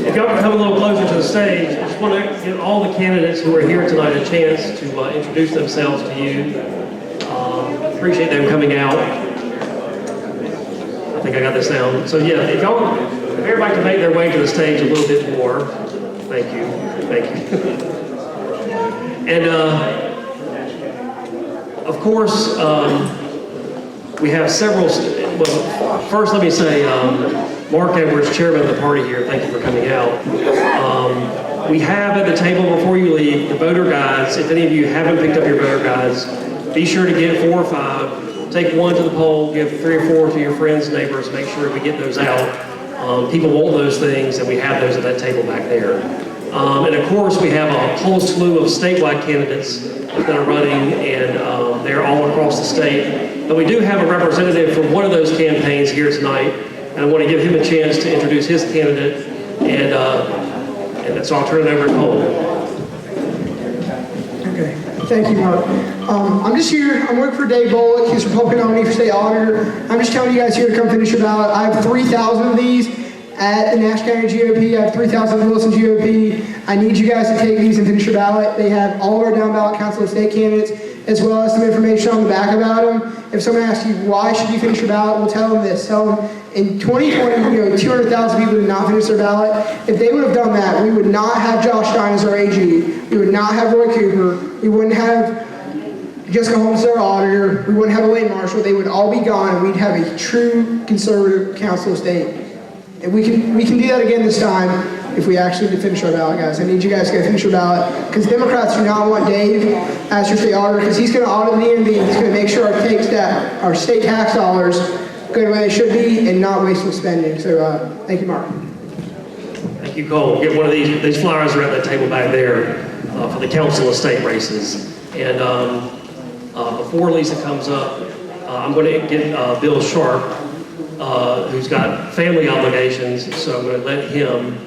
If y'all can come a little closer to the stage, I just want to give all the candidates who are here tonight a chance to introduce themselves to you. Appreciate them coming out. I think I got this down. So yeah, if everybody can make their way to the stage a little bit more. Thank you. And of course, we have several, well, first let me say, Mark Edwards, chairman of the party here, thank you for coming out. We have at the table before you leave the voter guides. If any of you haven't picked up your voter guides, be sure to get 4 or 5. Take 1 to the poll, give 3 or 4 to your friends, neighbors, make sure we get those out. People want those things, and we have those at that table back there. And of course, we have a whole slew of statewide candidates that are running, and they're all across the state. But we do have a representative from one of those campaigns here tonight, and I want to give him a chance to introduce his candidate, and so I'll turn it over to Cole. Okay, thank you, Mark. I'm just here, I'm working for Dave Bullock, he's Republican nominee for state auditor. I'm just telling you guys here to come finish your ballot. I have 3,000 of these at the Nash County GOP. I have 3,000 at Wilson GOP. I need you guys to take these and finish your ballot. They have all of our down ballot council and state candidates, as well as some information on the back about them. If someone asks you, why should you finish your ballot, we'll tell them this. Tell them, in 2020, 200,000 people did not finish their ballot. If they would have done that, we would not have Josh Stein as our AG. We would not have Roy Cooper. We wouldn't have Jessica Holmes as our auditor. We wouldn't have Elaine Marshall. They would all be gone, and we'd have a true conservative council of state. And we can do that again this time if we actually finish our ballot, guys. I need you guys to go finish your ballot, because Democrats do not want Dave as your state auditor, because he's going to audit the DMV. He's going to make sure our state tax dollars go the way they should be and not wasteful spending. So thank you, Mark. Thank you, Cole. Get one of these flyers are at that table back there for the council of state races. And before Lisa comes up, I'm going to get Bill Sharp, who's got family obligations, so I'm going to let him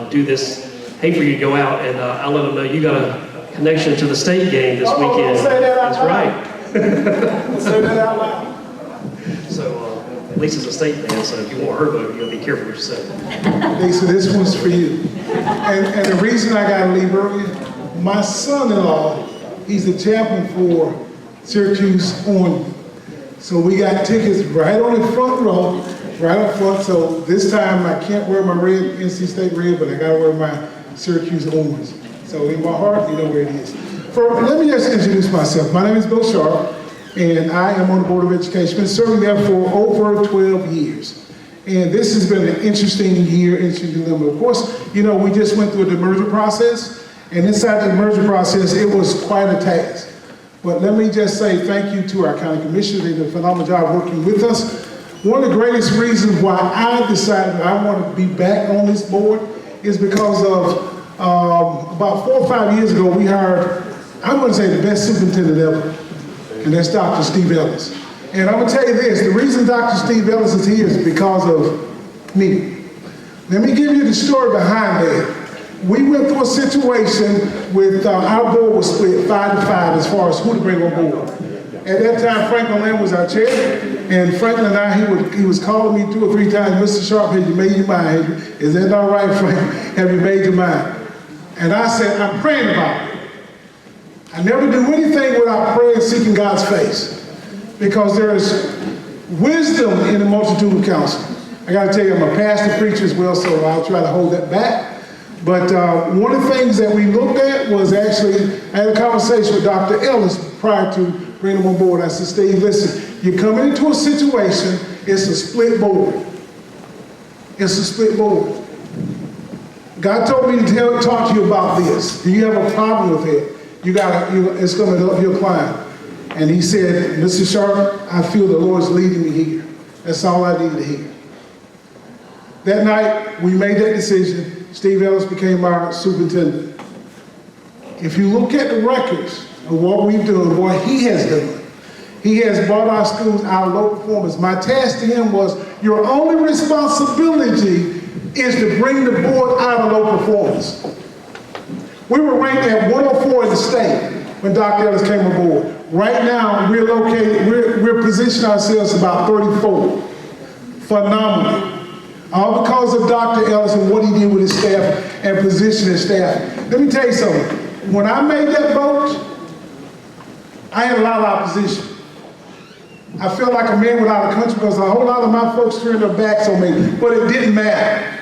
do this. Hate for you to go out, and I'll let him know you got a connection to the state game this weekend. Say that out That's right. Say that out loud. So Lisa's a state fan, so if you want her vote, you got to be careful what you say. Lisa, this one's for you. And the reason I got to leave early, my son-in-law, he's the chaplain for Syracuse Orange. So we got tickets right on the front row, right up front. So this time I can't wear my red, NC State red, but I got to wear my Syracuse Orange. So in my heart, you know where it is. Let me just introduce myself. My name is Bill Sharp, and I am on the Board of Education. Been serving there for over 12 years. And this has been an interesting year, interesting dilemma. Of course, you know, we just went through the merger process, and inside the merger process, it was quite a task. But let me just say thank you to our county commissioners. They did a phenomenal job working with us. One of the greatest reasons why I decided I want to be back on this board is because of about 4 or 5 years ago, we hired, I'm going to say, the best superintendent ever, and that's Dr. Steve Ellis. And I'm going to tell you this, the reason Dr. Steve Ellis is here is because of me. Let me give you the story behind that. We went through a situation with our board was split 5 to 5 as far as who to bring on board. At that time, Franklin Lamb was our chair, and Franklin and I, he was calling me 2 or 3 times, Mr. Sharp, have you made your mind? Is that all right, Frank? Have you made your mind? And I said, I'm praying about it. I never do anything without praying, seeking God's face, because there is wisdom in the multitude of counsel. I got to tell you, I'm a pastor, preacher as well, so I'll try to hold that back. But one of the things that we looked at was actually, I had a conversation with Dr. Ellis prior to bringing him on board. I said, Steve, listen, you're coming into a situation, it's a split board. It's a split board. God told me to talk to you about this. Do you have a problem with it? It's going to help your client. And he said, Mr. Sharp, I feel the Lord's leading me here. That's all I need to hear. That night, we made that decision. Steve Ellis became our superintendent. If you look at the records of what we've done, what he has done, he has brought our schools out of low performance. My task to him was, your only responsibility is to bring the board out of low performance. We were ranked at 104 in the state when Dr. Ellis came on board. Right now, we're positioning ourselves about 34. Phenomenally. All because of Dr. Ellis and what he did with his staff and positioning his staff. Let me tell you something. When I made that vote, I had a lot of opposition. I felt like a man without a country because a whole lot of my folks turned their backs on me, but it didn't matter.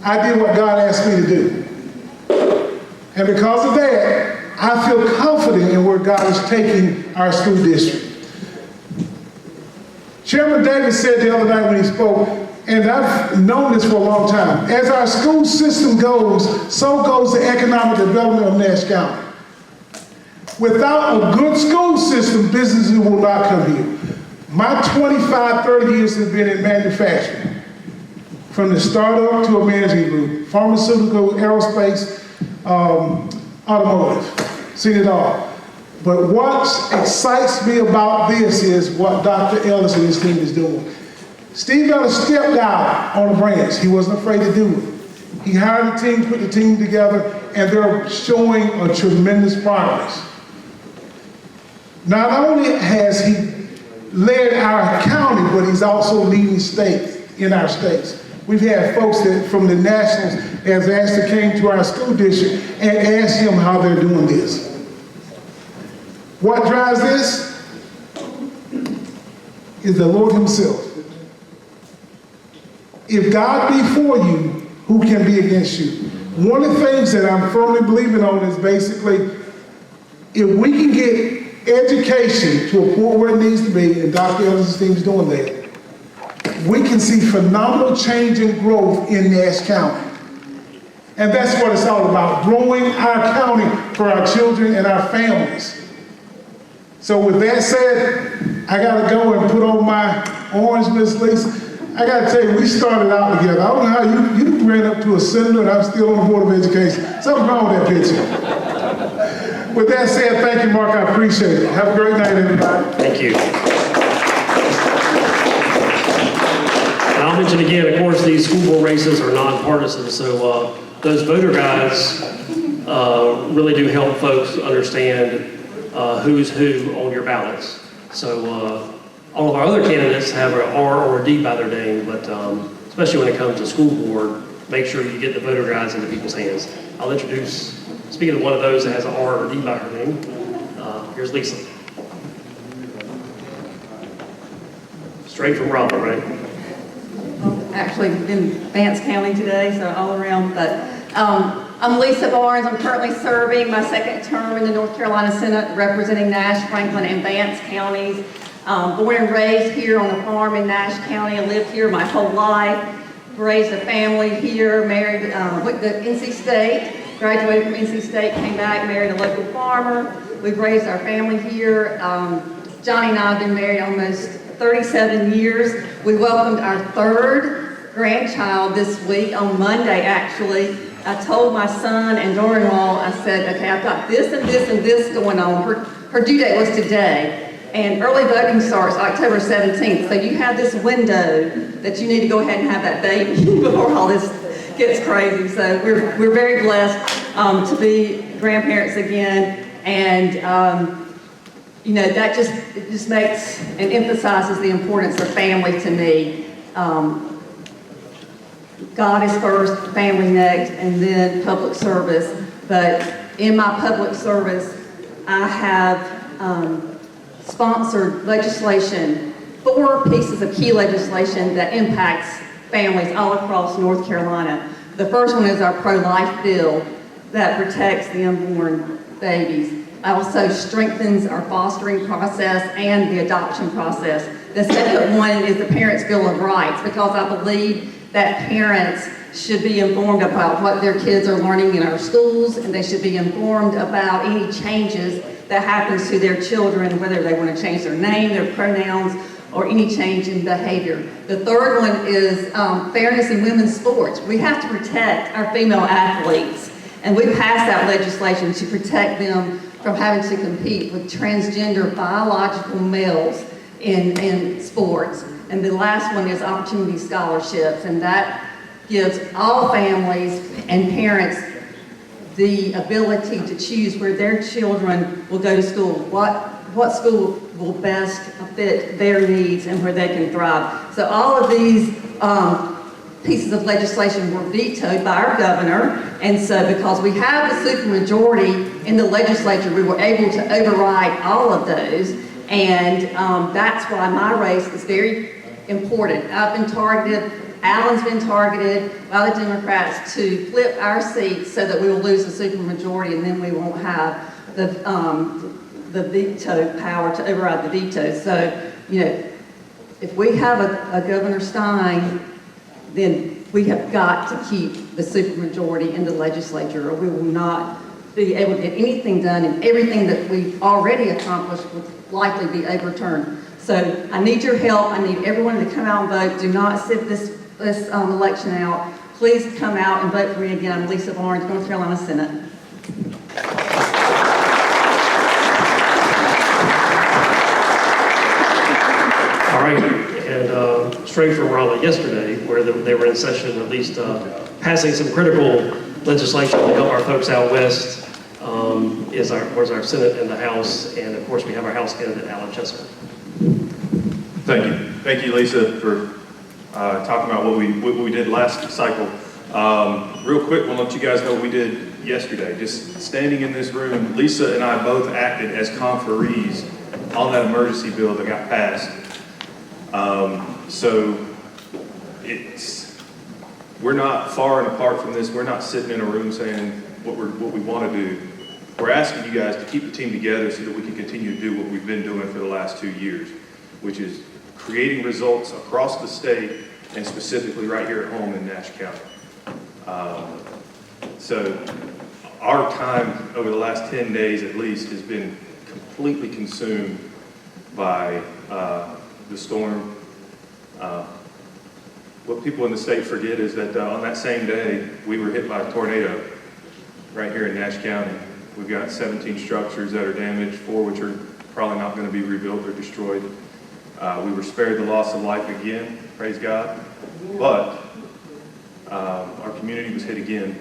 I did what God asked me to do. And because of that, I feel confident in where God is taking our school district. Chairman Davis said the other night when he spoke, and I've known this for a long time, as our school system goes, so goes the economic development of Nash County. Without a good school system, businesses will not come here. My 25, 30 years have been in manufacturing. From the startup to a management group, pharmaceutical, aerospace, automotive, seen it all. But what excites me about this is what Dr. Ellis and his team is doing. Steve Ellis stepped out on the branch. He wasn't afraid to do it. He hired a team, put the team together, and they're showing a tremendous progress. Not only has he led our county, but he's also leading states in our states. We've had folks that from the nationals as asked that came to our school district and asked him how they're doing this. What drives this is the Lord himself. If God be for you, who can be against you? One of the things that I'm firmly believing on is basically, if we can get education to a point where it needs to be, and Dr. Ellis' team is doing that, we can see phenomenal change and growth in Nash County. And that's what it's all about, growing our county for our children and our families. So with that said, I gotta go and put on my orange, Miss Lisa. I gotta tell you, we started out together. I don't know how you ran up to a senator and I'm still on the Board of Education. Something wrong with that picture. With that said, thank you, Mark, I appreciate it. Have a great night, everybody. Thank you. And I'll mention again, of course, these school board races are nonpartisan, so those voter guides really do help folks understand who's who on your ballots. So all of our other candidates have an R or a D by their name, but especially when it comes to school board, make sure you get the voter guides into people's hands. I'll introduce, speaking of one of those that has an R or D by her name, here's Lisa. Straight from Raleigh, right? Actually in Vance County today, so all around, but I'm Lisa Barnes. I'm currently serving my second term in the North Carolina Senate, representing Nash, Franklin, and Vance counties. Born and raised here on a farm in Nash County. I lived here my whole life. Raised a family here, married, went to NC State, graduated from NC State, came back, married a local farmer. We've raised our family here. Johnny and I have been married almost 37 years. We welcomed our third grandchild this week, on Monday actually. I told my son and daughter-in-law, I said, okay, I've got this and this and this going on. Her due date was today. And early voting starts October 17th. So you have this window that you need to go ahead and have that baby before all this gets crazy. So we're very blessed to be grandparents again. And you know, that just makes and emphasizes the importance of family to me. God is first, family next, and then public service. But in my public service, I have sponsored legislation, 4 pieces of key legislation that impacts families all across North Carolina. The first one is our pro-life bill that protects the unborn babies. Also strengthens our fostering process and the adoption process. The second one is the Parents' Bill of Rights, because I believe that parents should be informed about what their kids are learning in our schools, and they should be informed about any changes that happens to their children, whether they want to change their name, their pronouns, or any change in behavior. The third one is fairness in women's sports. We have to protect our female athletes, and we passed that legislation to protect them from having to compete with transgender biological males in sports. And the last one is opportunity scholarships, and that gives all families and parents the ability to choose where their children will go to school, what what school will best fit their needs and where they can thrive. So all of these pieces of legislation were vetoed by our governor, and so because we have the supermajority in the legislature, we were able to override all of those, and that's why my race is very important. I've been targeted, Alan's been targeted by the Democrats to flip our seats so that we will lose the supermajority, and then we won't have the veto power to override the veto. So, you know, if we have a Governor Stein, then we have got to keep the supermajority in the legislature, or we will not be able to get anything done, and everything that we've already accomplished will likely be overturned. So I need your help. I need everyone to come out and vote. Do not sit this election out. Please come out and vote for me again. I'm Lisa Barnes, North Carolina Senate. All right, and straight from Raleigh yesterday, where they were in session, at least passing some critical legislation to help our folks out west, was our Senate and the House, and of course we have our House candidate, Alan Chesser. Thank you. Thank you, Lisa, for talking about what we did last cycle. Real quick, I want to let you guys know what we did yesterday. Just standing in this room, Lisa and I both acted as conferees on that emergency bill that got passed. So we're not far and apart from this. We're not sitting in a room saying what we want to do. We're asking you guys to keep the team together so that we can continue to do what we've been doing for the last 2 years, which is creating results across the state and specifically right here at home in Nash County. So our time over the last 10 days at least has been completely consumed by the storm. What people in the state forget is that on that same day, we were hit by a tornado right here in Nash County. We've got 17 structures that are damaged, 4 which are probably not going to be rebuilt or destroyed. We were spared the loss of life again, praise God, but our community was hit again.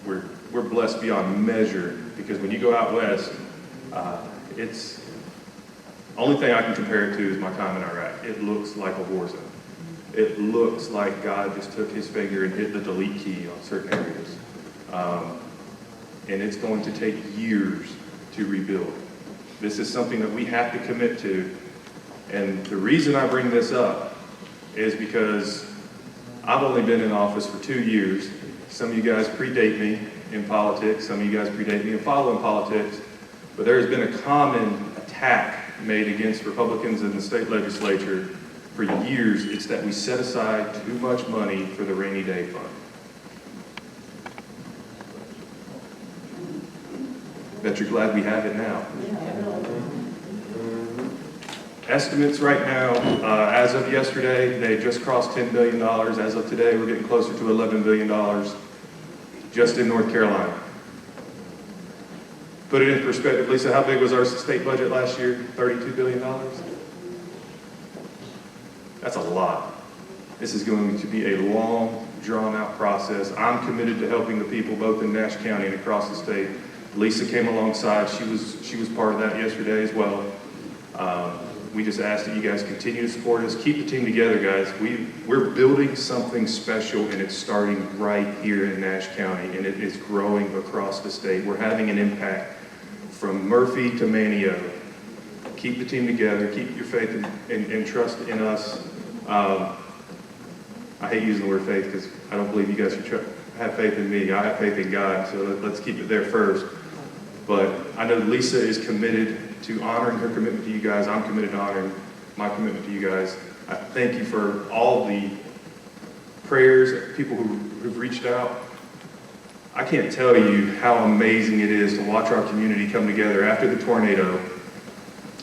We're blessed beyond measure, because when you go out west, it's only thing I can compare it to is my time in Iraq. It looks like a war zone. It looks like God just took his finger and hit the delete key on certain areas. And it's going to take years to rebuild. This is something that we have to commit to. And the reason I bring this up is because I've only been in office for 2 years. Some of you guys predate me in politics. Some of you guys predate me in following politics. But there has been a common attack made against Republicans in the state legislature for years. It's that we set aside too much money for the rainy day fund. Bet you're glad we have it now. Estimates right now, as of yesterday, they just crossed $10 billion. As of today, we're getting closer to $11 billion just in North Carolina. Put it in perspective, Lisa, how big was our state budget last year? $32 billion? That's a lot. This is going to be a long, drawn-out process. I'm committed to helping the people both in Nash County and across the state. Lisa came alongside. She was part of that yesterday as well. We just ask that you guys continue to support us. Keep the team together, guys. We're building something special, and it's starting right here in Nash County, and it is growing across the state. We're having an impact from Murphy to Manio. Keep the team together. Keep your faith and trust in us. I hate using the word faith because I don't believe you guys should have faith in me. I have faith in God, so let's keep it there first. But I know Lisa is committed to honoring her commitment to you guys. I'm committed to honoring my commitment to you guys. I thank you for all the prayers, people who've reached out. I can't tell you how amazing it is to watch our community come together after the tornado.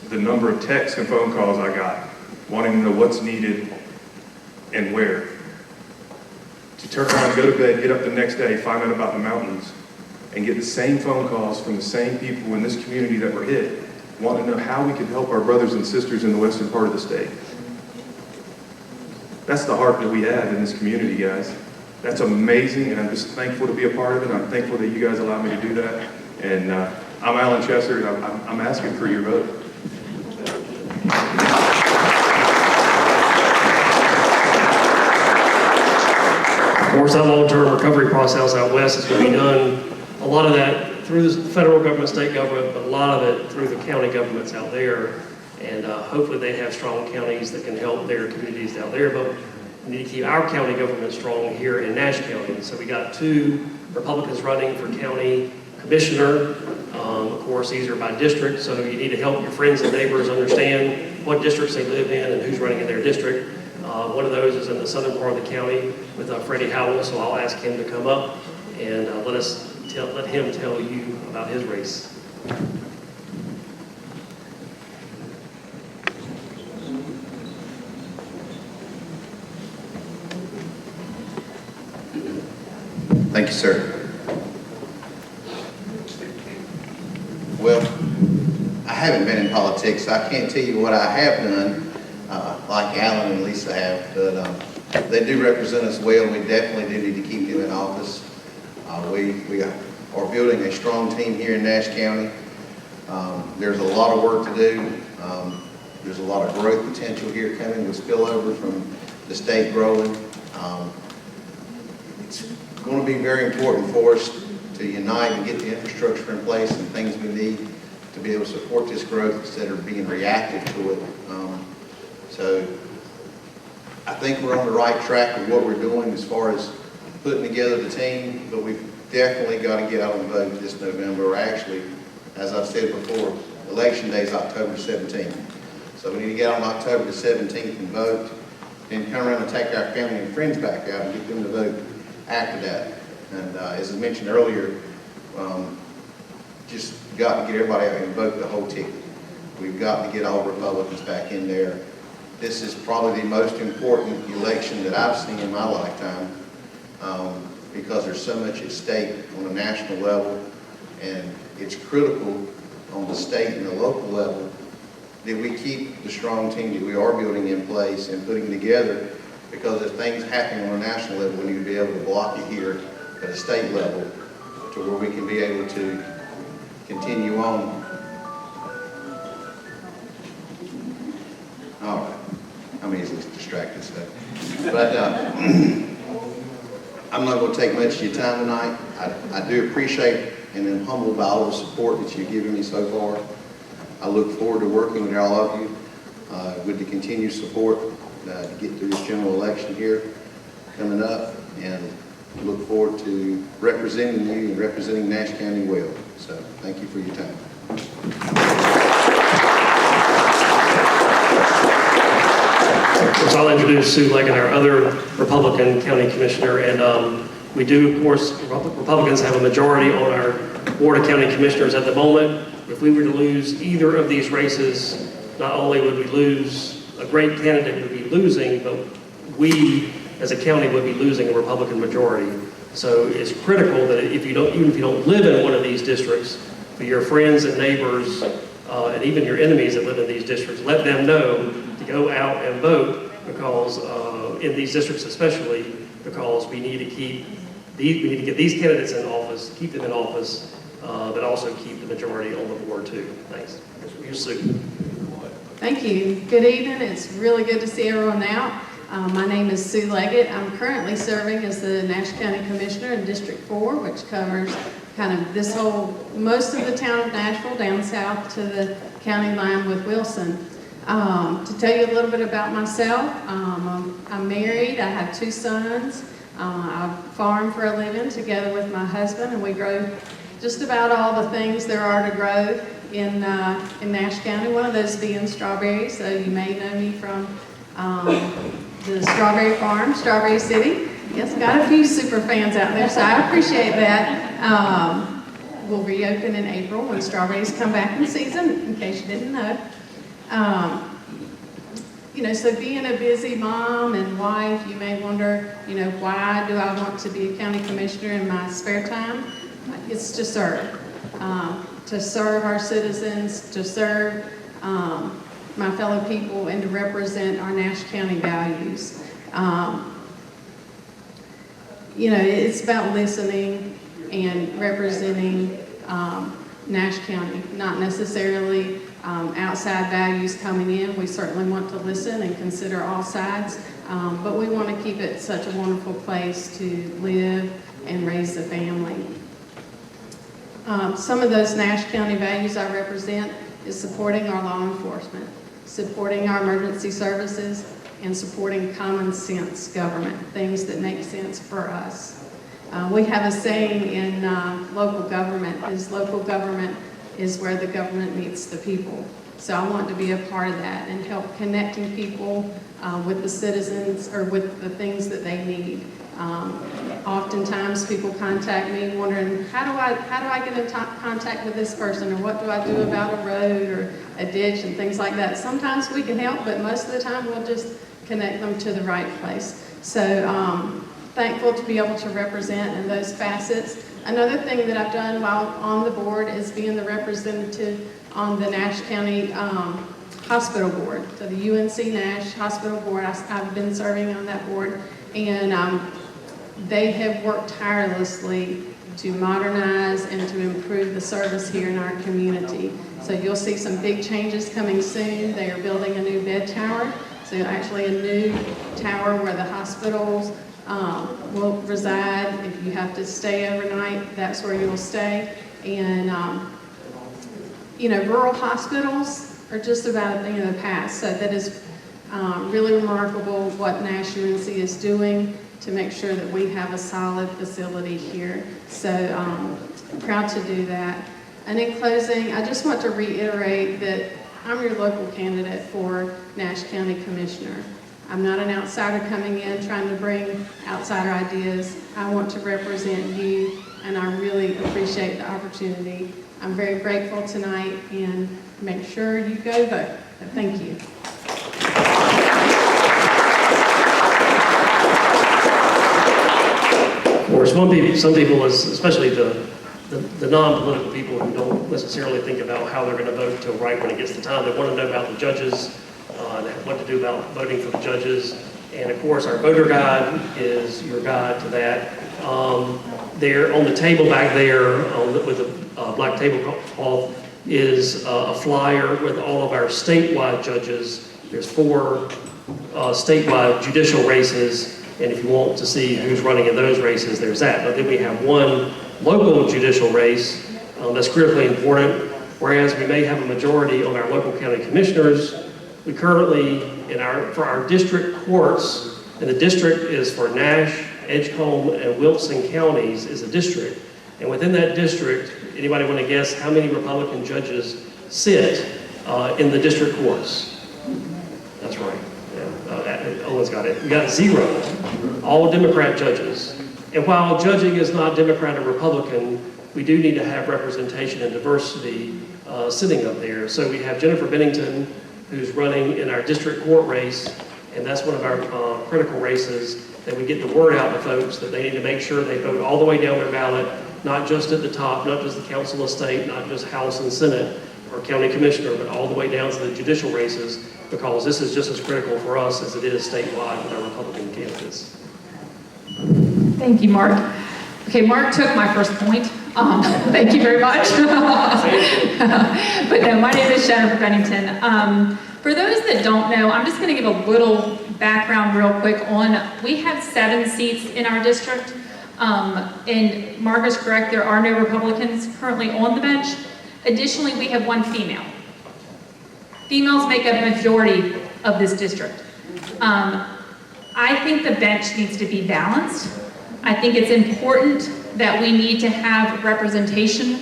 The number of texts and phone calls I got, wanting to know what's needed and where. To turn around, go to bed, get up the next day, find out about the mountains, and get the same phone calls from the same people in this community that were hit, want to know how we can help our brothers and sisters in the western part of the state. That's the heart that we have in this community, guys. That's amazing, and I'm just thankful to be a part of it. I'm thankful that you guys allow me to do that, and I'm Alan Chester, and I'm asking for your vote. Of course, that long-term recovery process out west is going to be done, a lot of that through the federal government, state government, but a lot of it through the county governments out there. And hopefully they have strong counties that can help their communities out there. But we need to keep our county government strong here in Nash County. So we got 2 Republicans running for county commissioner. Of course, these are by district, so you need to help your friends and neighbors understand what districts they live in and who's running in their district. One of those is in the southern part of the county with Freddie Howell, so I'll ask him to come up and let him tell you about his race. Thank you, sir. Well, I haven't been in politics, so I can't tell you what I have done, like Alan and Lisa have, but they do represent us well, and we definitely do need to keep them in office. We are building a strong team here in Nash County. There's a lot of work to do. There's a lot of growth potential here coming with spillover from the state growing. It's going to be very important for us to unite and get the infrastructure in place and things we need to be able to support this growth instead of being reactive to it. So I think we're on the right track with what we're doing as far as putting together the team, but we've definitely got to get out and vote this November. Or actually, as I've said before, election day is October 17th. So we need to get out on October the 17th and vote, then come around and take our family and friends back out and get them to vote after that. And as I mentioned earlier, just got to get everybody out and vote the whole ticket. We've got to get all Republicans back in there. This is probably the most important election that I've seen in my lifetime because there's so much at stake on a national level, and it's critical on the state and the local level that we keep the strong team that we are building in place and putting together, because if things happen on a national level, we need to be able to block it here at a state level to where we can be able to continue on. All right, I'm easily distracted, so. But I'm not going to take much of your time tonight. I do appreciate and am humbled by all the support that you've given me so far. I look forward to working with all of you with the continued support to get through this general election here coming up, and look forward to representing you and representing Nash County well. So thank you for your time. So I'll introduce Sue Leggett, our other Republican county commissioner, and we do, of course, Republicans have a majority on our board of county commissioners at the moment. If we were to lose either of these races, not only would we lose, a great candidate would be losing, but we as a county would be losing a Republican majority. So it's critical that even if you don't live in one of these districts, for your friends and neighbors, and even your enemies that live in these districts, let them know to go out and vote, because in these districts especially, because we need to get these candidates in office, keep them in office, but also keep the majority on the board too. Thanks. Here's Sue. Thank you. Good evening. It's really good to see everyone out. My name is Sue Leggett. I'm currently serving as the Nash County Commissioner in District 4, which covers kind of most of the town of Nashville down south to the county line with Wilson. To tell you a little bit about myself, I'm married. I have 2 sons. I farm for a living together with my husband, and we grow just about all the things there are to grow in Nash County. One of those being strawberries, so you may know me from the strawberry farm, Strawberry City. Yes, got a few super fans out there, so I appreciate that. We'll reopen in April when strawberries come back in season, in case you didn't know. So being a busy mom and wife, you may wonder, why do I want to be a county commissioner in my spare time? It's to serve our citizens, to serve my fellow people, and to represent our Nash County values. It's about listening and representing Nash County, not necessarily outside values coming in. We certainly want to listen and consider all sides, but we want to keep it such a wonderful place to live and raise a family. Some of those Nash County values I represent is supporting our law enforcement, supporting our emergency services, and supporting common sense government, things that make sense for us. We have a saying in local government is where the government meets the people. So I want to be a part of that and help connecting people with the citizens or with the things that they need. Oftentimes people contact me wondering, how do I get in contact with this person, or what do I do about a road or a ditch and things like that. Sometimes we can help, but most of the time we'll just connect them to the right place. So thankful to be able to represent in those facets. Another thing that I've done while on the board is being the representative on the Nash County Hospital Board. So the UNC Nash Hospital Board, I've been serving on that board, and they have worked tirelessly to modernize and to improve the service here in our community. So you'll see some big changes coming soon. They are building a new bed tower, so actually a new tower where the hospitals will reside. If you have to stay overnight, that's where you'll stay. And rural hospitals are just about a thing of the past. So that is really remarkable what Nash UNC is doing to make sure that we have a solid facility here. So proud to do that. And in closing, I just want to reiterate that I'm your local candidate for Nash County Commissioner. I'm not an outsider coming in trying to bring outsider ideas. I want to represent you, and I really appreciate the opportunity. I'm very grateful tonight, and make sure you go vote. Thank you. Of course, some people, especially the non-political people who don't necessarily think about how they're going to vote until right when it gets to time, they want to know about the judges, and what to do about voting for the judges. And of course, our voter guide is your guide to that. There on the table back there with the black tablecloth is a flyer with all of our statewide judges. There's 4 statewide judicial races, and if you want to see who's running in those races, there's that. But then we have 1 local judicial race that's critically important, whereas we may have a majority on our local county commissioners. We currently, for our district courts, and the district is for Nash, Edgecombe, and Wilson counties is a district. And within that district, anybody want to guess how many Republican judges sit in the district courts? That's right. Yeah. Owen's got it. We got 0. All Democrat judges. And while judging is not Democrat or Republican, we do need to have representation and diversity sitting up there. So we have Jennifer Bennington, who's running in our district court race, and that's one of our critical races that we get the word out to folks that they need to make sure they vote all the way down their ballot, not just at the top, not just the council of state, not just House and Senate or county commissioner, but all the way down to the judicial races, because this is just as critical for us as it is statewide with our Republican candidates. Thank you, Mark. Okay, Mark took my first point. Thank you very much. But no, my name is Jennifer Bennington. For those that don't know, I'm just going to give a little background real quick on, we have 7 seats in our district. And Mark is correct, there are no Republicans currently on the bench. Additionally, we have 1 female. Females make up a majority of this district. I think the bench needs to be balanced. I think it's important that we need to have representation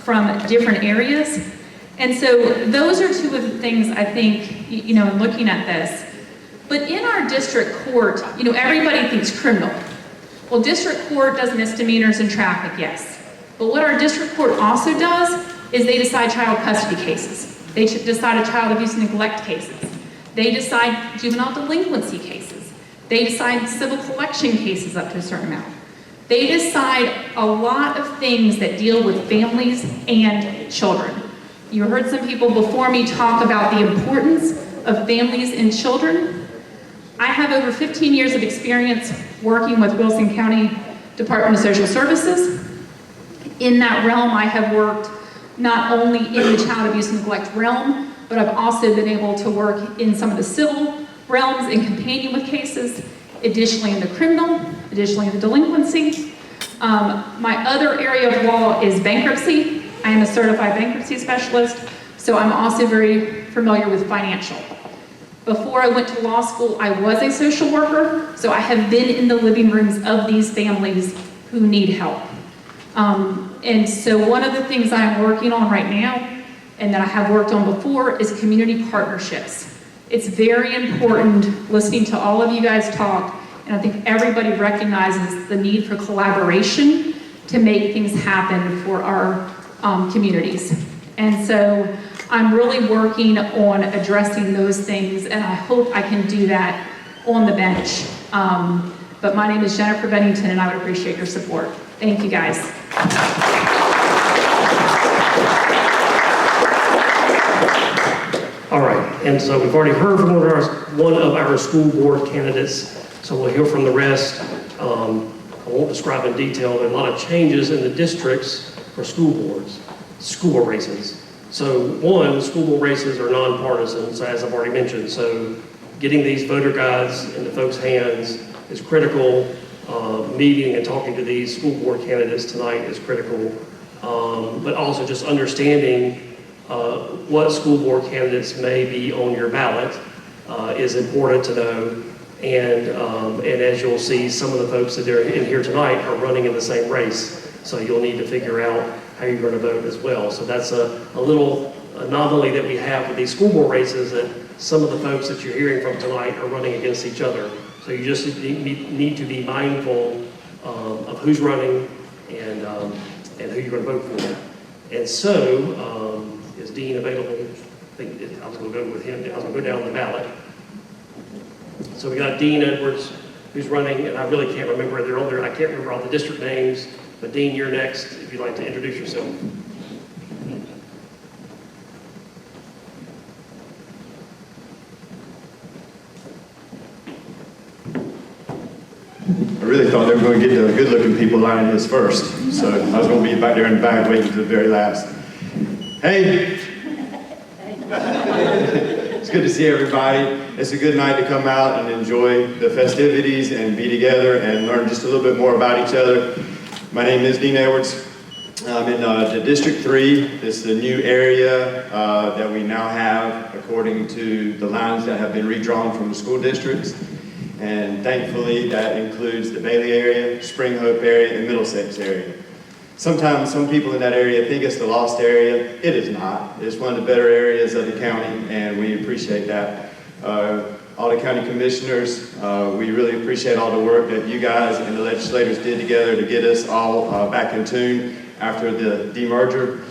from different areas. And so those are 2 of the things I think, in looking at this. But in our district court, everybody thinks criminal. Well, district court does misdemeanors and traffic, yes. But what our district court also does is they decide child custody cases. They decide child abuse and neglect cases. They decide juvenile delinquency cases. They decide civil collection cases up to a certain amount. They decide a lot of things that deal with families and children. You heard some people before me talk about the importance of families and children. I have over 15 years of experience working with Wilson County Department of Social Services, In that realm, I have worked not only in the child abuse and neglect realm, but I've also been able to work in some of the civil realms and companion with cases, additionally in the criminal, additionally in the delinquency. My other area of law is bankruptcy. I am a certified bankruptcy specialist, so I'm also very familiar with financial. Before I went to law school, I was a social worker, so I have been in the living rooms of these families who need help. And so one of the things I'm working on right now, and that I have worked on before, is community partnerships. It's very important listening to all of you guys talk, and I think everybody recognizes the need for collaboration to make things happen for our communities. And so I'm really working on addressing those things, and I hope I can do that on the bench. But my name is Jennifer Bennington, and I would appreciate your support. Thank you, guys. All right, and so we've already heard from one of our school board candidates, so we'll hear from the rest. I won't describe in detail, there are a lot of changes in the districts for school boards, school board races. So one, school board races are nonpartisan, so as I've already mentioned, so getting these voter guides into folks' hands is critical. Meeting and talking to these school board candidates tonight is critical, but also just understanding what school board candidates may be on your ballot is important to know. And as you'll see, some of the folks that are in here tonight are running in the same race, so you'll need to figure out how you're going to vote as well. So that's a little anomaly that we have with these school board races, that some of the folks that you're hearing from tonight are running against each other. So you just need to be mindful of who's running and who you're going to vote for. And so, is Dean available? I think I was going to go with him. I was going to go down the ballot. So we got Dean Edwards, who's running, and I really can't remember. They're on there. I can't remember all the district names. But Dean, you're next. If you'd like to introduce yourself. I really thought they were going to get the good-looking people lining this first, so I was going to be back there in the back waiting to the very last. Hey! It's good to see everybody. It's a good night to come out and enjoy the festivities and be together and learn just a little bit more about each other. My name is Dean Edwards. I'm in the District 3. This is the new area that we now have according to the lines that have been redrawn from the school districts. And thankfully, that includes the Bailey area, Spring Hope area, and Middlesex area. Sometimes some people in that area think it's the lost area. It is not. It's one of the better areas of the county, and we appreciate that. All the county commissioners, we really appreciate all the work that you guys and the legislators did together to get us all back in tune after the demerger.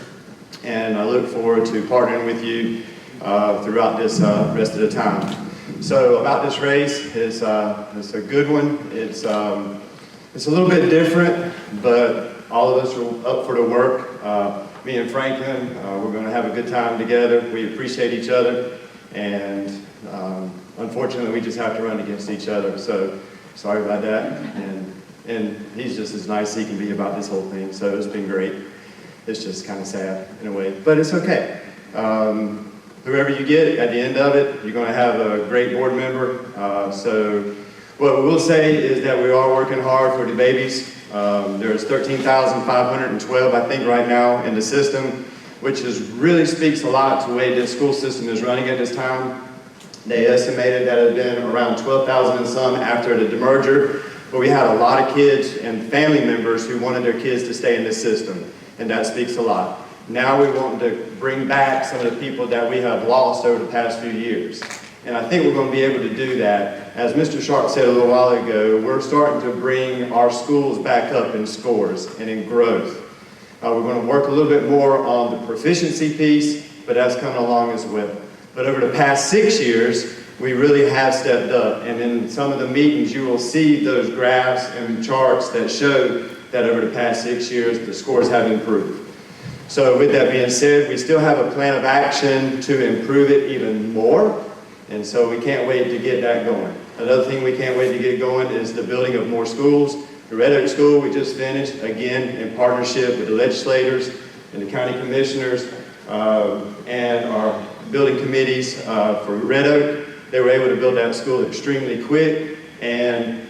And I look forward to partnering with you throughout this rest of the time. So about this race, it's a good one. It's a little bit different, but all of us are up for the work. Me and Franklin, we're going to have a good time together. We appreciate each other, and unfortunately, we just have to run against each other. So sorry about that. And he's just as nice as he can be about this whole thing. So it's been great. It's just kind of sad in a way, but it's okay. Whoever you get at the end of it, you're going to have a great board member. So what we will say is that we are working hard for the babies. There's 13,512, I think, right now in the system, which really speaks a lot to the way this school system is running at this time. They estimated that it had been around 12,000 and some after the demerger, but we had a lot of kids and family members who wanted their kids to stay in this system, and that speaks a lot. Now we want to bring back some of the people that we have lost over the past few years. And I think we're going to be able to do that. As Mr. Sharp said a little while ago, we're starting to bring our schools back up in scores and in growth. We're going to work a little bit more on the proficiency piece, but that's coming along as well. But over the past 6 years, we really have stepped up. And in some of the meetings, you will see those graphs and charts that show that over the past 6 years, the scores have improved. So with that being said, we still have a plan of action to improve it even more, and so we can't wait to get that going. Another thing we can't wait to get going is the building of more schools. The Red Oak School we just finished, again, in partnership with the legislators and the county commissioners and our building committees for Red Oak. They were able to build that school extremely quick and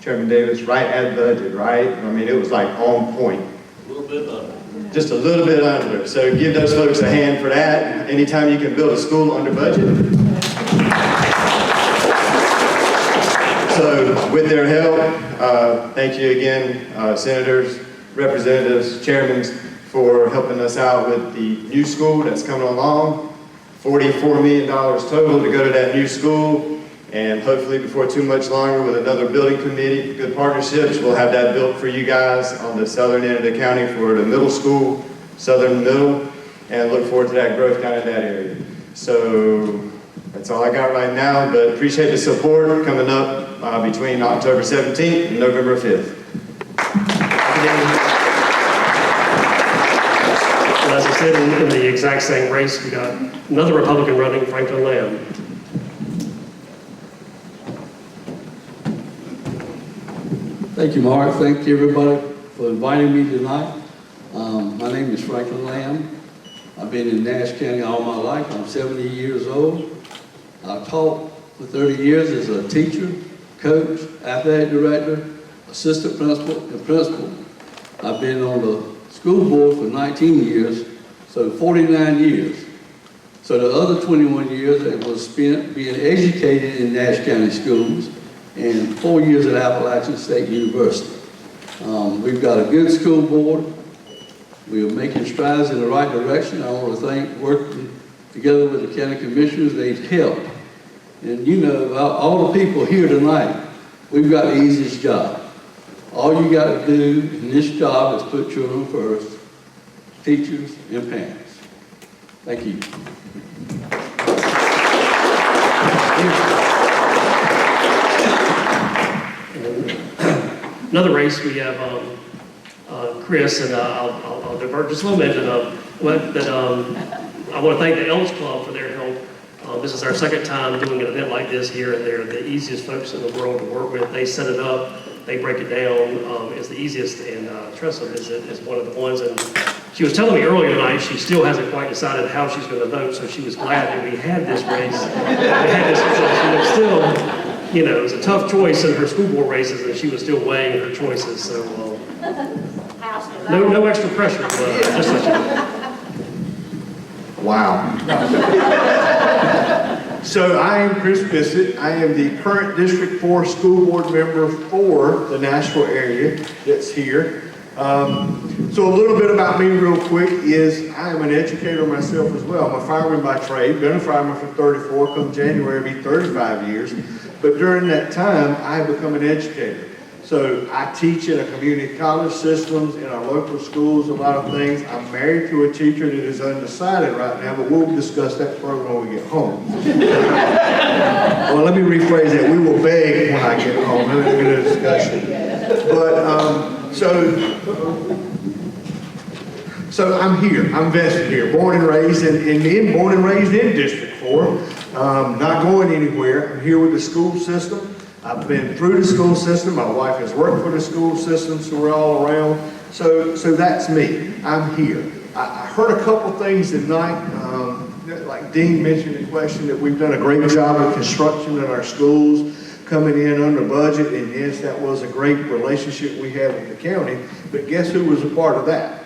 Chairman Davis, right at budget, right? I mean, it was like on point. A little bit under. Just a little bit under. So give those folks a hand for that. Anytime you can build a school under budget. So with their help, thank you again, senators, representatives, chairmen, for helping us out with the new school that's coming along. $44 million total to go to that new school. And hopefully before too much longer with another building committee, good partnerships, we'll have that built for you guys on the southern end of the county for the middle school, southern middle, and look forward to that growth down in that area. So that's all I got right now, but appreciate the support coming up between October 17th and November 5th. Well, as I said, in the exact same race, we got another Republican running, Franklin Lamb. Thank you, Mark. Thank you, everybody, for inviting me tonight. My name is Franklin Lamb. I've been in Nash County all my life. I'm 70 years old. I've taught for 30 years as a teacher, coach, athletic director, assistant principal, and principal. I've been on the school board for 19 years, so 49 years. So the other 21 years it was spent being educated in Nash County schools and 4 years at Appalachian State University. We've got a good school board. We are making strides in the right direction. I want to thank working together with the county commissioners. They've helped. And you know, all the people here tonight, we've got the easiest job. All you got to do in this job is put children first, teachers and parents. Thank you. Another race, we have Chris, and I'll divert just a little bit. I want to thank the Elks Club for their help. This is our second time doing an event like this here, and they're the easiest folks in the world to work with. They set it up, they break it down. It's the easiest, and Tressa is one of the ones. And she was telling me earlier tonight she still hasn't quite decided how she's going to vote, so she was glad that we had this race. We had this was still, you know, it was a tough choice in her school board races, and she was still weighing her choices. So no extra pressure, but just let you know. Wow. So I am Chris Bissett. I am the current District 4 school board member for the Nashville area that's here. So a little bit about me real quick is I am an educator myself as well. I'm a fireman by trade, been a fireman for 34, come January it'll be 35 years. But during that time, I have become an educator. So I teach in a community college systems, in our local schools, a lot of things. I'm married to a teacher that is undecided right now, but we'll discuss that further when we get home. Well, let me rephrase that. We will beg when I get home. We'll get a discussion. But, so I'm here. I'm vested here, born and raised, and born and raised in District 4. Not going anywhere. I'm here with the school system. I've been through the school system. My wife has worked for the school system, so we're all around. So that's me. I'm here. I heard a couple things tonight. Like Dean mentioned the question that we've done a great job of construction in our schools, coming in under budget, and yes, that was a great relationship we had with the county. But guess who was a part of that?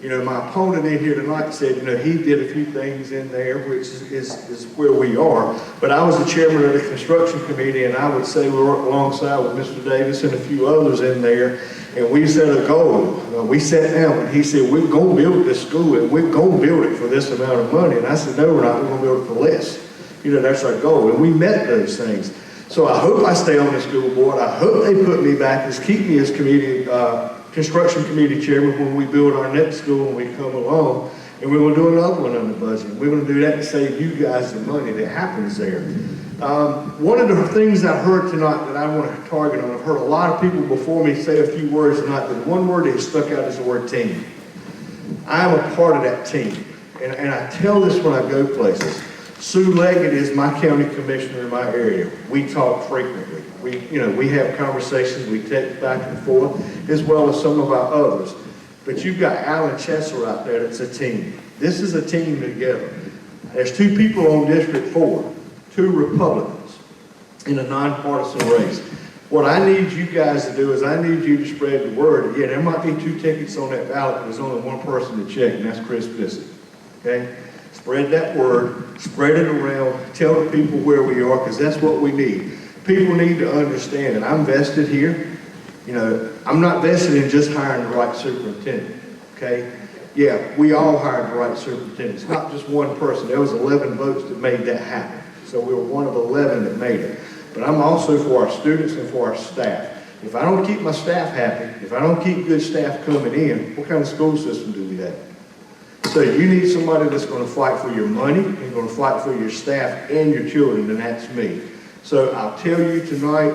You know, my opponent in here tonight said, you know, he did a few things in there, which is where we are. But I was the chairman of the construction committee, and I would say we worked alongside with Mr. Davis and a few others in there, and we set a goal. We sat down, and he said, we're going to build this school, and we're going to build it for this amount of money. And I said, no, we're not. We're going to build it for less. You know, that's our goal, and we met those things. So I hope I stay on the school board. I hope they put me back, keep me as construction committee chairman when we build our next school and we come along, and we're going to do another one under budget. We're going to do that to save you guys the money that happens there. One of the things I heard tonight that I want to target on, I've heard a lot of people before me say a few words tonight, but one word that stuck out is the word team. I am a part of that team, and I tell this when I go places. Sue Leggett is my county commissioner in my area. We talk frequently. We have conversations, we text back and forth, as well as some of our others. But you've got Alan Chesser out there that's a team. This is a team together. There's 2 people on District 4, 2 Republicans in a nonpartisan race. What I need you guys to do is I need you to spread the word. Again, there might be 2 tickets on that ballot, but there's only one person to check, and that's Chris Bissett. Okay? Spread that word, spread it around, tell the people where we are, because that's what we need. People need to understand that I'm vested here. I'm not vested in just hiring the right superintendent. Okay? Yeah, we all hired the right superintendent. It's not just one person. There was 11 votes that made that happen. So we were one of 11 that made it. But I'm also for our students and for our staff. If I don't keep my staff happy, if I don't keep good staff coming in, what kind of school system do we have? So you need somebody that's going to fight for your money and going to fight for your staff and your children, and that's me. So I'll tell you tonight,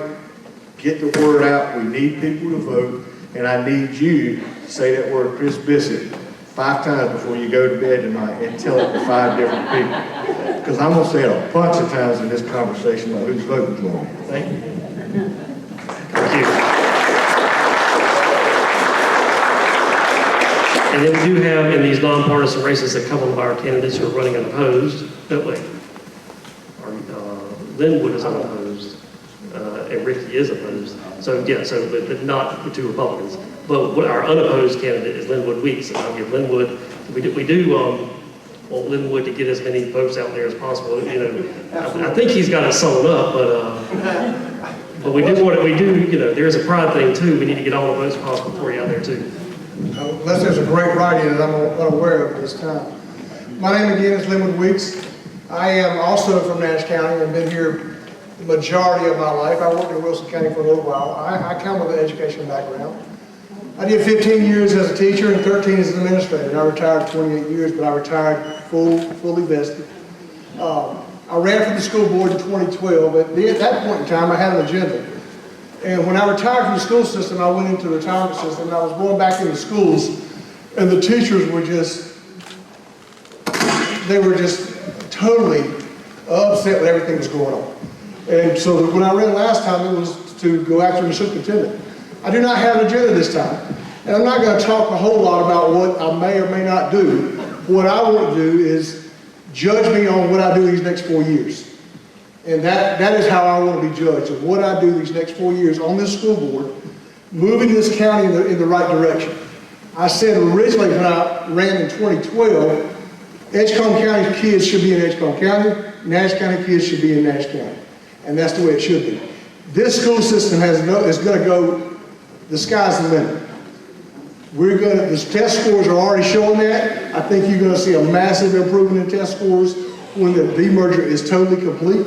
get the word out. We need people to vote, and I need you to say that word, Chris Bissett, 5 times before you go to bed tonight and tell it to 5 different people. Because I'm going to say it a bunch of times in this conversation about who's voting for me. Thank you. Thank you. And then we do have in these nonpartisan races a couple of our candidates who are running unopposed. That way, Linwood is unopposed, and Ricky is opposed. So yeah, but not the 2 Republicans. But what our unopposed candidate is Linwood Weeks, and I'll give Linwood. We do want Linwood to get as many votes out there as possible. I think he's got it sewn up, but we do. There's a pride thing too. We need to get all the votes possible for you out there too. Unless there's a great writing that I'm unaware of at this time. My name again is Linwood Weeks. I am also from Nash County. I've been here the majority of my life. I worked in Wilson County for a little while. I come with an education background. I did 15 years as a teacher and 13 as an administrator. I retired 28 years, but I retired fully vested. I ran for the school board in 2012, but at that point in time, I had an agenda. And when I retired from the school system, I went into the retirement system, and I was going back into schools, and the teachers were just totally upset with everything that was going on. And so when I ran last time, it was to go after the superintendent. I do not have an agenda this time. And I'm not going to talk a whole lot about what I may or may not do. What I want to do is judge me on what I do these next 4 years. And that is how I want to be judged, of what I do these next 4 years on this school board, moving this county in the right direction. I said originally when I ran in 2012, Edgecombe County kids should be in Edgecombe County, Nash County kids should be in Nash County. And that's the way it should be. This school system is going to go, the sky's the limit. The test scores are already showing that. I think you're going to see a massive improvement in test scores when the demerger is totally complete.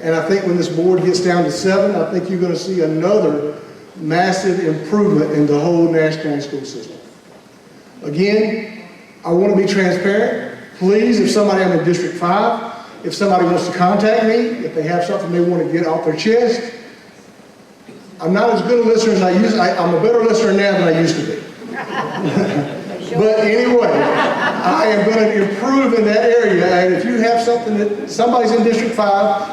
And I think when this board gets down to 7, I think you're going to see another massive improvement in the whole Nash County school system. Again, I want to be transparent. Please, if somebody, I'm in District 5, if somebody wants to contact me, if they have something they want to get off their chest, I'm not as good a listener as I used to be. I'm a better listener now than I used to be. But anyway, I am going to improve in that area. And if you have something that somebody's in District 5,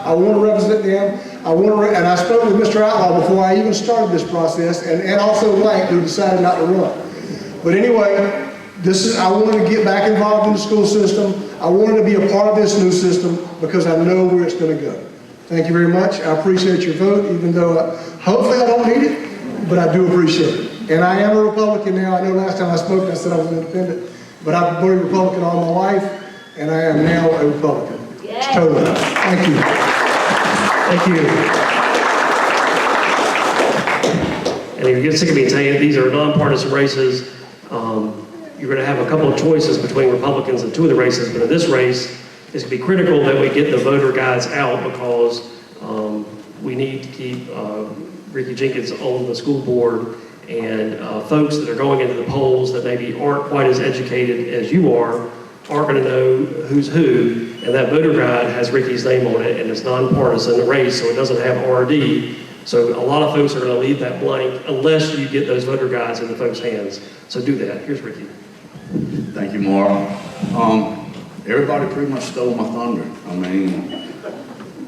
I want to represent them. And I spoke with Mr. Outlaw before I even started this process, and also Lank, who decided not to run. But anyway, I wanted to get back involved in the school system. I wanted to be a part of this new system because I know where it's going to go. Thank you very much. I appreciate your vote, even though hopefully I don't need it, but I do appreciate it. And I am a Republican now. I know last time I spoke, I said I was an independent, but I've been a Republican all my life, and I am now a Republican. Yeah. Totally. Thank you. Thank you. And if you get sick of me saying these are nonpartisan races, you're going to have a couple of choices between Republicans in 2 of the races, but in this race, it's going to be critical that we get the voter guides out because we need to keep Ricky Jenkins on the school board, and folks that are going into the polls that maybe aren't quite as educated as you are aren't going to know who's who, and that voter guide has Ricky's name on it, and it's nonpartisan race, so it doesn't have RD. So a lot of folks are going to leave that blank unless you get those voter guides in the folks' hands. So do that. Here's Ricky. Thank you, Mark. Everybody pretty much stole my thunder. I mean,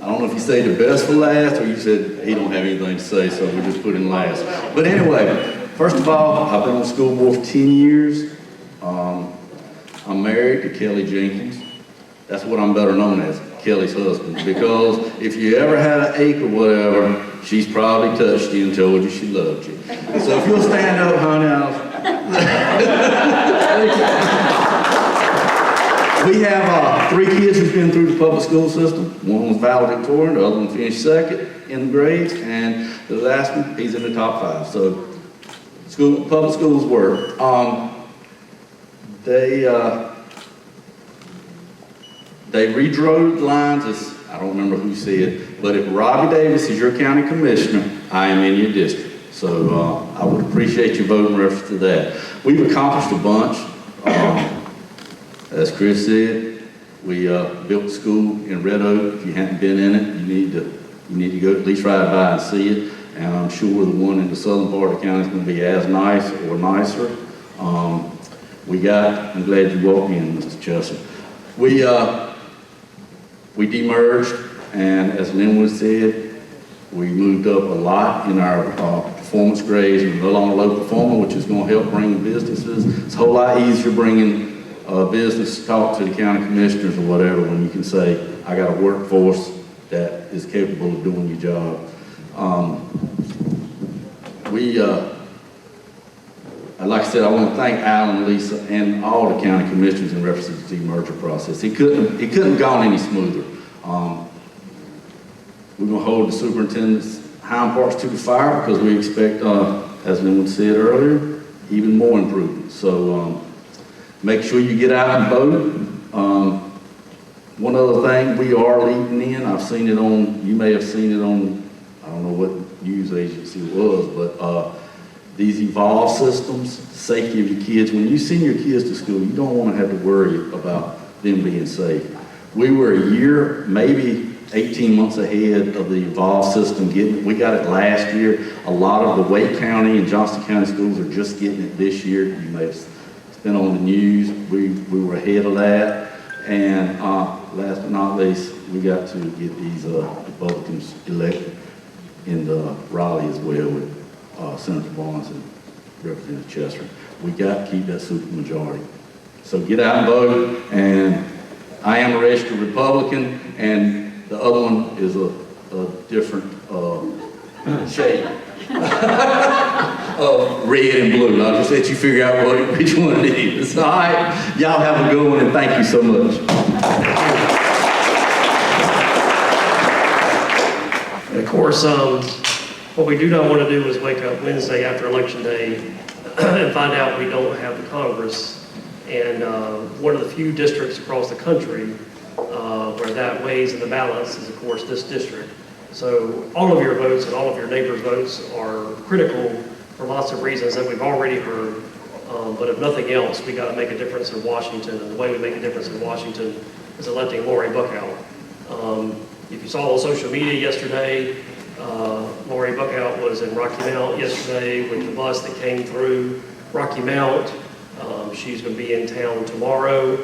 I don't know if you say the best for last or you said he don't have anything to say, so we just put him last. But anyway, first of all, I've been on the school board for 10 years. I'm married to Kelly Jenkins. That's what I'm better known as, Kelly's husband. Because if you ever had an ache or whatever, she's probably touched you and told you she loved you. So if you'll stand up, honey, We have 3 kids who've been through the public school system. One was valedictorian, the other one finished second in the grades, and the last one, he's in the top 5. So public schools work. They redrew lines, as I don't remember who said, but if Robbie Davis is your county commissioner, I am in your district. So I would appreciate your vote in reference to that. We've accomplished a bunch. As Chris said, we built a school in Red Oak. If you haven't been in it, you need to go at least ride by and see it. And I'm sure the one in the southern part of the county is going to be as nice or nicer. I'm glad you walked in, Mr. Chester. We demerged, and as Linwood said, we moved up a lot in our performance grades. We're no longer low performer, which is going to help bring businesses. It's a whole lot easier bringing business talk to the county commissioners or whatever when you can say, I got a workforce that is capable of doing your job. Like I said, I want to thank Alan, Lisa, and all the county commissioners in reference to the demerger process. It couldn't have gone any smoother. We're going to hold the superintendent's hind parts to the fire because we expect, as Linwood said earlier, even more improvements. So make sure you get out and vote. One other thing, we are leading in. I've seen it on, you may have seen it on, I don't know what news agency it was, but these evolved systems, safety of your kids. When you send your kids to school, you don't want to have to worry about them being safe. We were a year, maybe 18 months ahead of the evolved system we got it last year. A lot of the Wake County and Johnston County schools are just getting it this year. You may have been on the news. We were ahead of that. And last but not least, we got to get these Republicans elected in Raleigh as well with Senator Barnes and Representative Chester. We got to keep that super majority. So get out and vote. And I am a registered Republican, and the other one is a different shade of red and blue. I'll just let you figure out which one it is. All right, y'all have a good one, and thank you so much. And of course, what we do not want to do is wake up Wednesday after Election Day and find out we don't have the Congress. And one of the few districts across the country where that weighs in the balance is, of course, this district. So all of your votes and all of your neighbors' votes are critical for lots of reasons that we've already heard. But if nothing else, we got to make a difference in Washington. And the way we make a difference in Washington is electing Lori Buckout. If you saw on social media yesterday, Lori Buckout was in Rocky Mount yesterday with the bus that came through Rocky Mount. She's going to be in town tomorrow.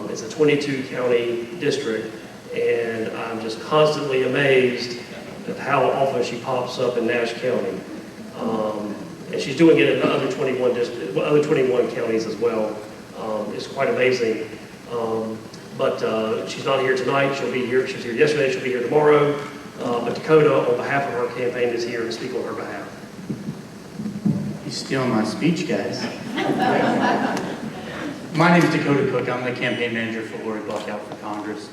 It's a 22-county district, and I'm just constantly amazed at how often she pops up in Nash County. And she's doing it in the other 21 counties as well. It's quite amazing. But she's not here tonight. She'll be here. She was here yesterday. She'll be here tomorrow. But Dakota, on behalf of her campaign, is here to speak on her behalf. He's stealing my speech, guys. My name is Dakota Cook. I'm the campaign manager for Lori Buckout for Congress.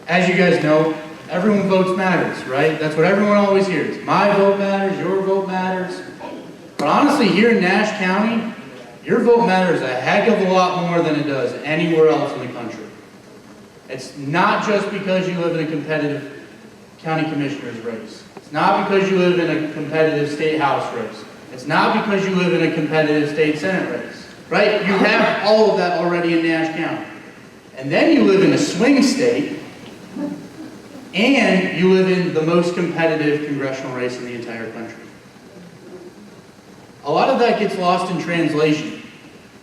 As you guys know, everyone votes matters, right? That's what everyone always hears. My vote matters, your vote matters. But honestly, here in Nash County, your vote matters a heck of a lot more than it does anywhere else in the country. It's not just because you live in a competitive county commissioner's race. It's not because you live in a competitive state house race. It's not because you live in a competitive state senate race, right? You have all of that already in Nash County. And then you live in a swing state, and you live in the most competitive congressional race in the entire country. A lot of that gets lost in translation.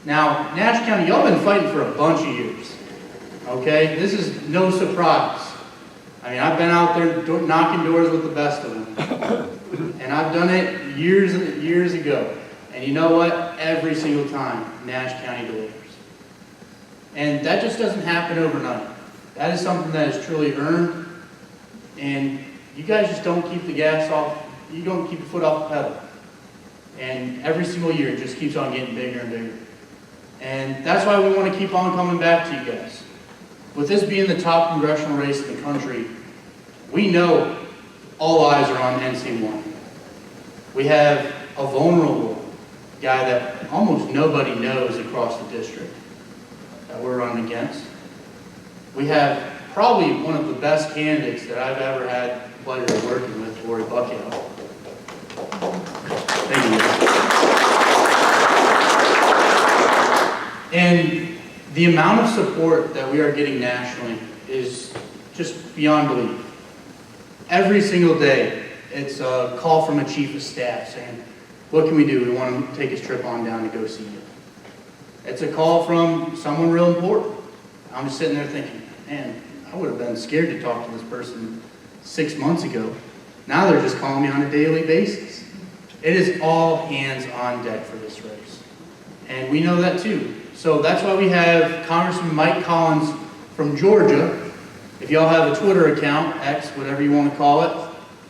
Now, Nash County, y'all been fighting for a bunch of years, okay? This is no surprise. I mean, I've been out there knocking doors with the best of them. And I've done it years ago. And you know what? Every single time, Nash County delivers. And that just doesn't happen overnight. That is something that is truly earned. And you guys just don't keep the gas off, you don't keep the foot off the pedal. And every single year, it just keeps on getting bigger and bigger. And that's why we want to keep on coming back to you guys. With this being the top congressional race in the country, we know all eyes are on NC1. We have a vulnerable guy that almost nobody knows across the district that we're running against. We have probably one of the best candidates that I've ever had the pleasure of working with, Lori Buckout. Thank you. And the amount of support that we are getting nationally is just beyond belief. Every single day, it's a call from a chief of staff saying, what can we do? We want to take his trip on down to go see you. It's a call from someone real important. I'm just sitting there thinking, man, I would have been scared to talk to this person 6 months ago. Now they're just calling me on a daily basis. It is all hands on deck for this race. And we know that too. So that's why we have Congressman Mike Collins from Georgia. If y'all have a Twitter account, X, whatever you want to call it,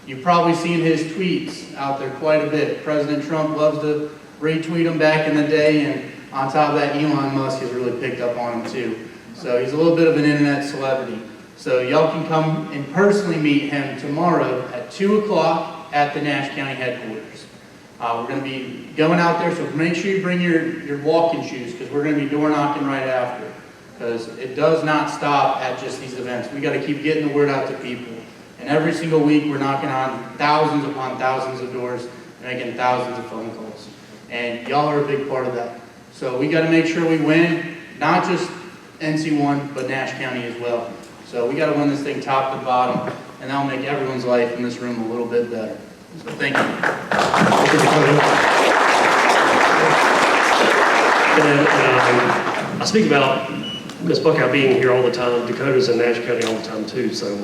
you've probably seen his tweets out there quite a bit. President Trump loves to retweet them back in the day, and on top of that, Elon Musk has really picked up on him too. So he's a little bit of an internet celebrity. So y'all can come and personally meet him tomorrow at 2 o'clock at the Nash County headquarters. We're going to be going out there, so make sure you bring your walking shoes, because we're going to be door knocking right after. Because it does not stop at just these events. We got to keep getting the word out to people. And every single week, we're knocking on thousands upon thousands of doors, and making thousands of phone calls. And y'all are a big part of that. So we got to make sure we win, not just NC1, but Nash County as well. So we got to win this thing top to bottom, and that'll make everyone's life in this room a little bit better. So thank you. I speak about Ms. Buckout being here all the time. Dakota's in Nash County all the time too. So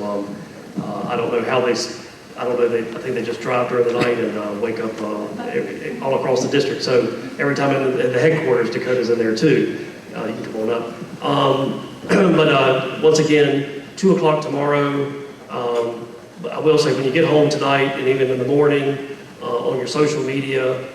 I don't know how I think they just drive during the night and wake up all across the district. So every time at the headquarters, Dakota's in there too. You can come on up. But once again, 2 o'clock tomorrow. I will say, when you get home tonight and even in the morning on your social media,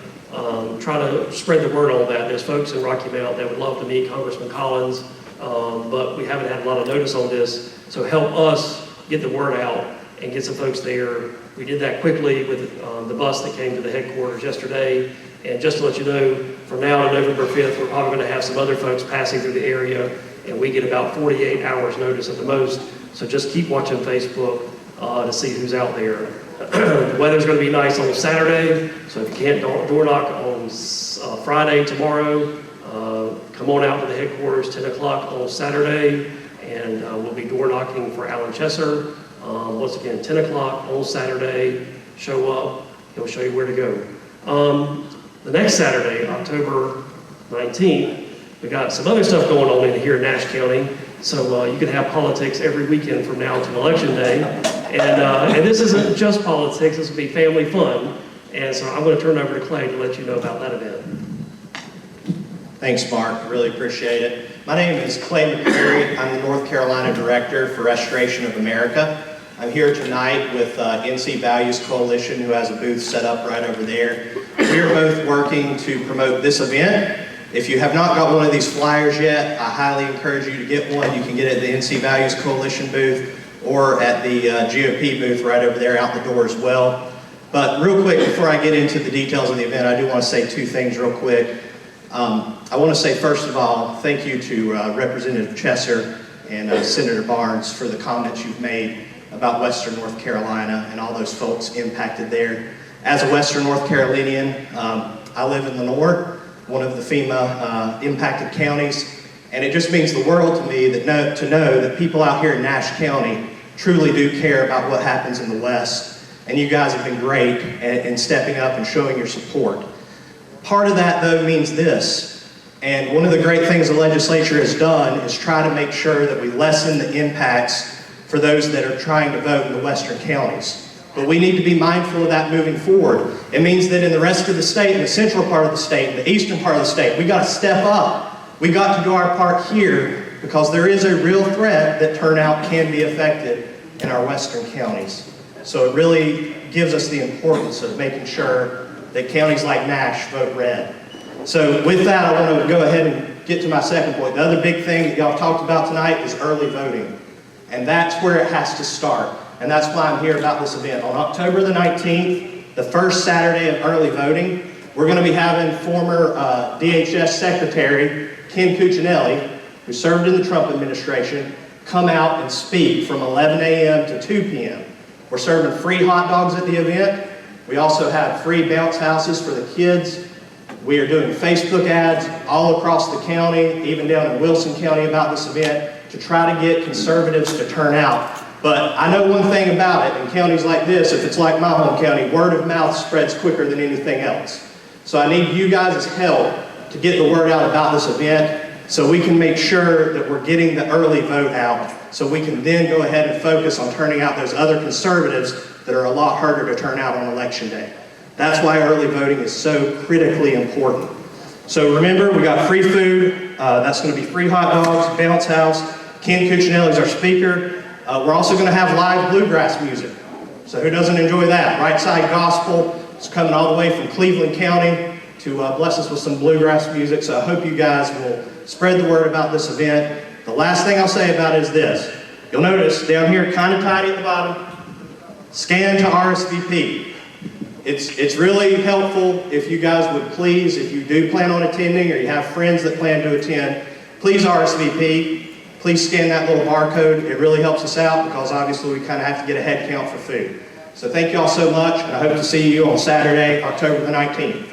try to spread the word on that. There's folks in Rocky Mount that would love to meet Congressman Collins, but we haven't had a lot of notice on this. So help us get the word out and get some folks there. We did that quickly with the bus that came to the headquarters yesterday. And just to let you know, from now to November 5th, we're probably going to have some other folks passing through the area, and we get about 48 hours notice at the most. So just keep watching Facebook to see who's out there. The weather's going to be nice on Saturday, so if you can't door knock on Friday, tomorrow, come on out to the headquarters 10 o'clock on Saturday, and we'll be door knocking for Alan Chesser. Once again, 10 o'clock on Saturday, show up, he'll show you where to go. The next Saturday, October 19th, we got some other stuff going on here in Nash County, so you can have politics every weekend from now to Election Day. And this isn't just politics, this will be family fun. And so I'm going to turn it over to Clay to let you know about that event. Thanks, Mark. Really appreciate it. My name is Clay McCreary. I'm the North Carolina Director for Restoration of America. I'm here tonight with NC Values Coalition, who has a booth set up right over there. We are both working to promote this event. If you have not got one of these flyers yet, I highly encourage you to get one. You can get it at the NC Values Coalition booth or at the GOP booth right over there out the door as well. But real quick, before I get into the details of the event, I do want to say two things real quick. I want to say, first of all, thank you to Representative Chesser and Senator Barnes for the comments you've made about Western North Carolina and all those folks impacted there. As a Western North Carolinian, I live in Lenore, one of the FEMA impacted counties, and it just means the world to me that to know that people out here in Nash County truly do care about what happens in the West, and you guys have been great in stepping up and showing your support. Part of that, though, means this, and one of the great things the legislature has done is try to make sure that we lessen the impacts for those that are trying to vote in the western counties. But we need to be mindful of that moving forward. It means that in the rest of the state, in the central part of the state, in the eastern part of the state, we got to step up. We got to do our part here because there is a real threat that turnout can be affected in our western counties. So it really gives us the importance of making sure that counties like Nash vote red. So with that, I want to go ahead and get to my second point. The other big thing that y'all talked about tonight is early voting. And that's where it has to start. And that's why I'm here about this event. On October the 19th, the first Saturday of early voting, we're going to be having former DHS Secretary Ken Cuccinelli, who served in the Trump administration, come out and speak from 11 a.m. to 2 p.m. We're serving free hot dogs at the event. We also have free bounce houses for the kids. We are doing Facebook ads all across the county, even down in Wilson County about this event, to try to get conservatives to turn out. But I know one thing about it, in counties like this, if it's like my home county, word of mouth spreads quicker than anything else. So I need you guys' help to get the word out about this event so we can make sure that we're getting the early vote out so we can then go ahead and focus on turning out those other conservatives that are a lot harder to turn out on election day. That's why early voting is so critically important. So remember, we got free food. That's going to be free hot dogs, bounce house. Ken Cuccinelli is our speaker. We're also going to have live bluegrass music. So who doesn't enjoy that? Right Side Gospel is coming all the way from Cleveland County to bless us with some bluegrass music. So I hope you guys will spread the word about this event. The last thing I'll say about it is this. You'll notice down here, kind of tiny at the bottom, scan to RSVP. It's really helpful if you guys would please, if you do plan on attending or you have friends that plan to attend, please RSVP. Please scan that little barcode. It really helps us out because obviously we kind of have to get a head count for food. So thank you all so much, and I hope to see you on Saturday, October the 19th.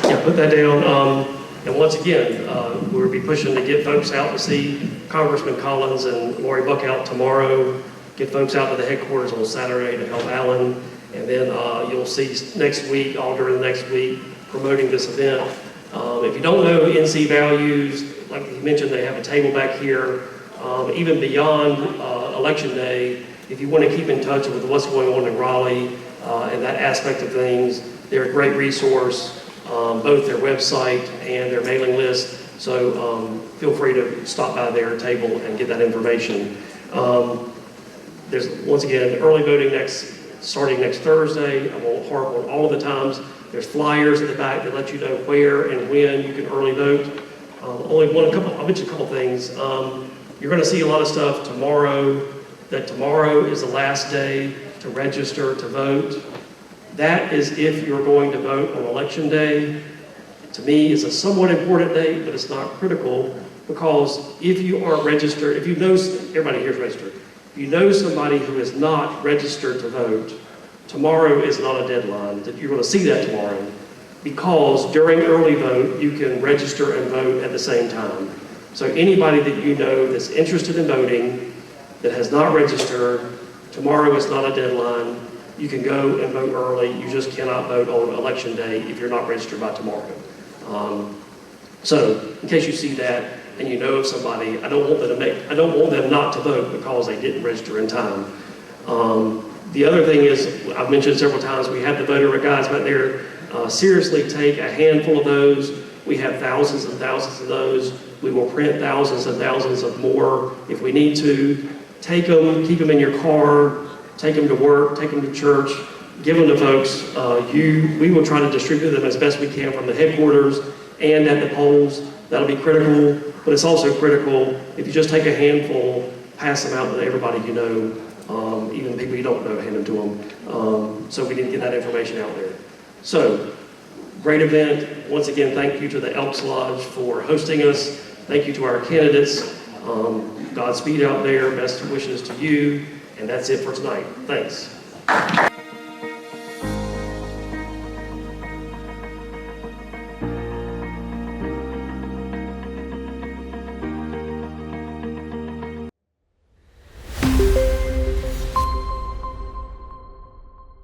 Yeah, put that down. And once again, we'll be pushing to get folks out to see Congressman Collins and Lori Buckout tomorrow, get folks out to the headquarters on Saturday to help Alan, and then you'll see next week, all during the next week, promoting this event. If you don't know NC Values, like you mentioned, they have a table back here. Even beyond Election Day, if you want to keep in touch with what's going on in Raleigh and that aspect of things, they're a great resource, both their website and their mailing list. So feel free to stop by their table and get that information. There's, once again, early voting starting next Thursday. I won't harp on all of the times. There's flyers at the back that let you know where and when you can early vote. I'll mention a couple things. You're going to see a lot of stuff tomorrow, that tomorrow is the last day to register to vote. That is if you're going to vote on Election Day. To me, it's a somewhat important date, but it's not critical, because if you are registered, if you know, everybody here is registered, if you know somebody who is not registered to vote, tomorrow is not a deadline. You're going to see that tomorrow, because during early vote, you can register and vote at the same time. So anybody that you know that's interested in voting, that has not registered, tomorrow is not a deadline. You can go and vote early. You just cannot vote on Election Day if you're not registered by tomorrow. So in case you see that and you know of somebody, I don't want them not to vote because they didn't register in time. The other thing is, I've mentioned several times, we have the voter guides back there. Seriously take a handful of those. We have thousands and thousands of those. We will print thousands and thousands of more if we need to. Take them, keep them in your car, take them to work, take them to church, give them to folks. We will try to distribute them as best we can from the headquarters and at the polls. That'll be critical, but it's also critical if you just take a handful, pass them out to everybody you know, even people you don't know, hand them to them. So we need to get that information out there. So, great event. Once again, thank you to the Elks Lodge for hosting us. Thank you to our candidates. Godspeed out there. Best wishes to you. And that's it for tonight. Thanks.